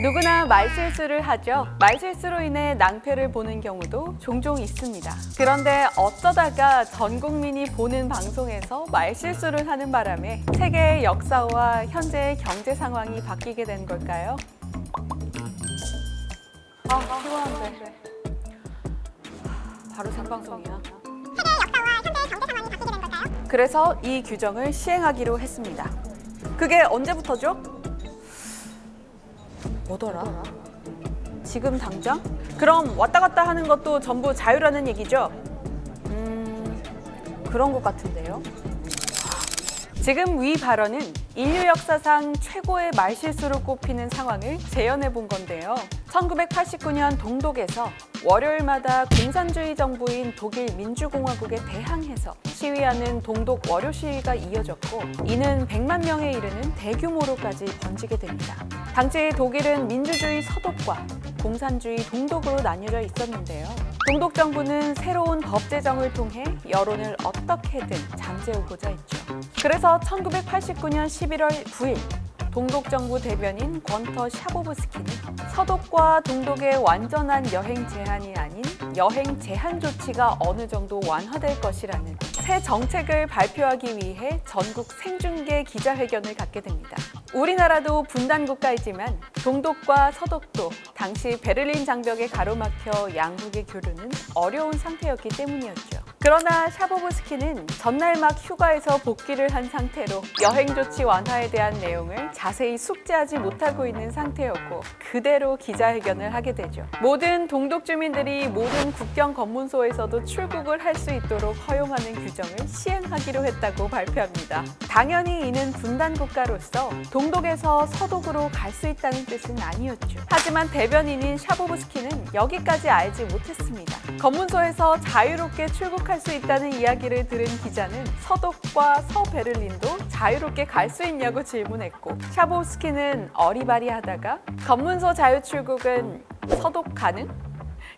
누구나 말실수를 하죠. 말실수로 인해 낭패를 보는 경우도 종종 있습니다. 그런데 어쩌다가 전 국민이 보는 방송에서 말실수를 하는 바람에 세계의 역사와 현재의 경제 상황이 바뀌게 된 걸까요? 피곤한데. 바로 생방송이야. 세계의 역사와 현재의 경제 상황이 바뀌게 된 걸까요? 그래서 이 규정을 시행하기로 했습니다. 그게 언제부터죠? 뭐더라? 지금 당장? 그럼 왔다 갔다 하는 것도 전부 자유라는 얘기죠? 그런 것 같은데요. 지금 위 발언은 인류 역사상 최고의 말실수로 꼽히는 상황을 재현해 본 건데요. 1989년 동독에서 월요일마다 공산주의 정부인 독일 민주공화국에 대항해서 시위하는 동독 월요 시위가 이어졌고, 이는 100만 명에 이르는 대규모로까지 번지게 됩니다. 당시 독일은 민주주의 서독과 공산주의 동독으로 나뉘어져 있었는데요. 동독 정부는 새로운 법 제정을 통해 여론을 어떻게든 잠재우고자 했죠. 그래서 1989년 11월 9일 동독 정부 대변인 권터 샤보브스키는 서독과 동독의 완전한 여행 제한이 아닌 여행 제한 조치가 어느 정도 완화될 것이라는 새 정책을 발표하기 위해 전국 생중계 기자회견을 갖게 됩니다. 우리나라도 분단 국가이지만 동독과 서독도 당시 베를린 장벽에 가로막혀 양국의 교류는 어려운 상태였기 때문이었죠. 그러나 샤보브스키는 전날 막 휴가에서 복귀를 한 상태로 여행 조치 완화에 대한 내용을 자세히 숙지하지 못하고 있는 상태였고, 그대로 기자회견을 하게 되죠. 모든 동독 주민들이 모든 국경 검문소에서도 출국을 할 수 있도록 허용하는 규정을 시행하기로 했다고 발표합니다. 당연히 이는 분단 국가로서 동독에서 서독으로 갈 수 있다는 뜻은 아니었죠. 하지만 대변인인 샤보브스키는 여기까지 알지 못했습니다. 검문소에서 자유롭게 출국할 수 있다는 이야기를 들은 기자는 서독과 서베를린도 자유롭게 갈 수 있냐고 질문했고, 샤보브스키는 어리바리하다가 검문소 자유 출국은 서독 가능?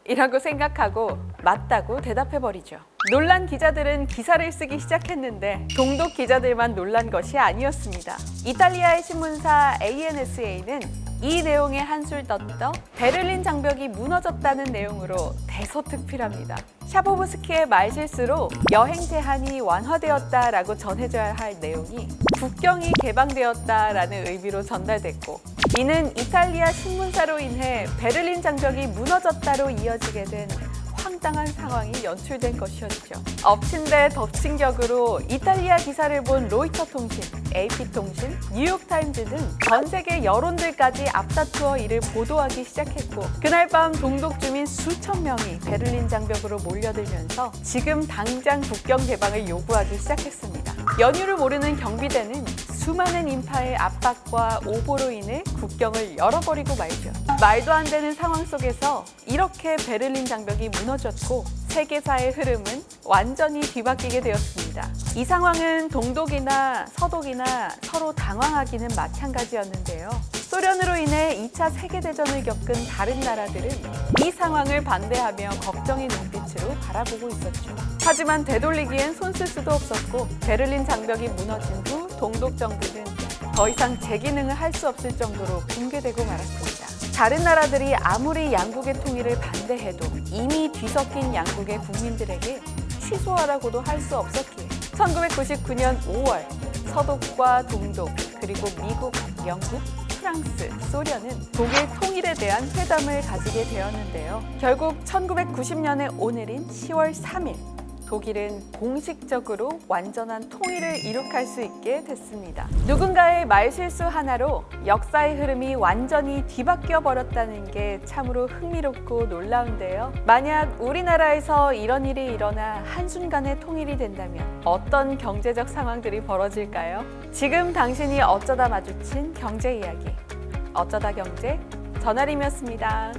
이라고 생각하고 맞다고 대답해버리죠. 놀란 기자들은 기사를 쓰기 시작했는데 동독 기자들만 놀란 것이 아니었습니다. 이탈리아의 신문사 ANSA는 이 내용에 한술 더 떠 베를린 장벽이 무너졌다는 내용으로 대서특필합니다. 샤보브스키의 말실수로 여행 제한이 완화되었다라고 전해져야 할 내용이 국경이 개방되었다라는 의미로 전달됐고, 이는 이탈리아 신문사로 인해 베를린 장벽이 무너졌다로 이어지게 된 황당한 상황이 연출된 것이었죠. 엎친 데 덮친 격으로 이탈리아 기사를 본 로이터 통신, AP통신, 뉴욕타임즈 등 전 세계 여론들까지 앞다투어 이를 보도하기 시작했고, 그날 밤 동독 주민 수천 명이 베를린 장벽으로 몰려들면서 지금 당장 국경 개방을 요구하기 시작했습니다. 연유를 모르는 경비대는 수많은 인파의 압박과 오보로 인해 국경을 열어버리고 말죠. 말도 안 되는 상황 속에서 이렇게 베를린 장벽이 무너졌고 세계사의 흐름은 완전히 뒤바뀌게 되었습니다. 이 상황은 동독이나 서독이나 서로 당황하기는 마찬가지였는데요. 소련으로 인해 2차 세계대전을 겪은 다른 나라들은 이 상황을 반대하며 걱정의 눈빛으로 바라보고 있었죠. 하지만 되돌리기엔 손 쓸 수도 없었고, 베를린 장벽이 무너진 후 동독 정부는 더 이상 재기능을 할 수 없을 정도로 붕괴되고 말았습니다. 다른 나라들이 아무리 양국의 통일을 반대해도 이미 뒤섞인 양국의 국민들에게 취소하라고도 할 수 없었기에 1999년 5월 서독과 동독, 그리고 미국, 영국, 프랑스, 소련은 독일 통일에 대한 회담을 가지게 되었는데요. 결국 1990년의 오늘인 10월 3일 독일은 공식적으로 완전한 통일을 이룩할 수 있게 됐습니다. 누군가의 말실수 하나로 역사의 흐름이 완전히 뒤바뀌어 버렸다는 게 참으로 흥미롭고 놀라운데요. 만약 우리나라에서 이런 일이 일어나 한순간에 통일이 된다면 어떤 경제적 상황들이 벌어질까요? 지금 당신이 어쩌다 마주친 경제 이야기, 어쩌다 경제 전아림이었습니다.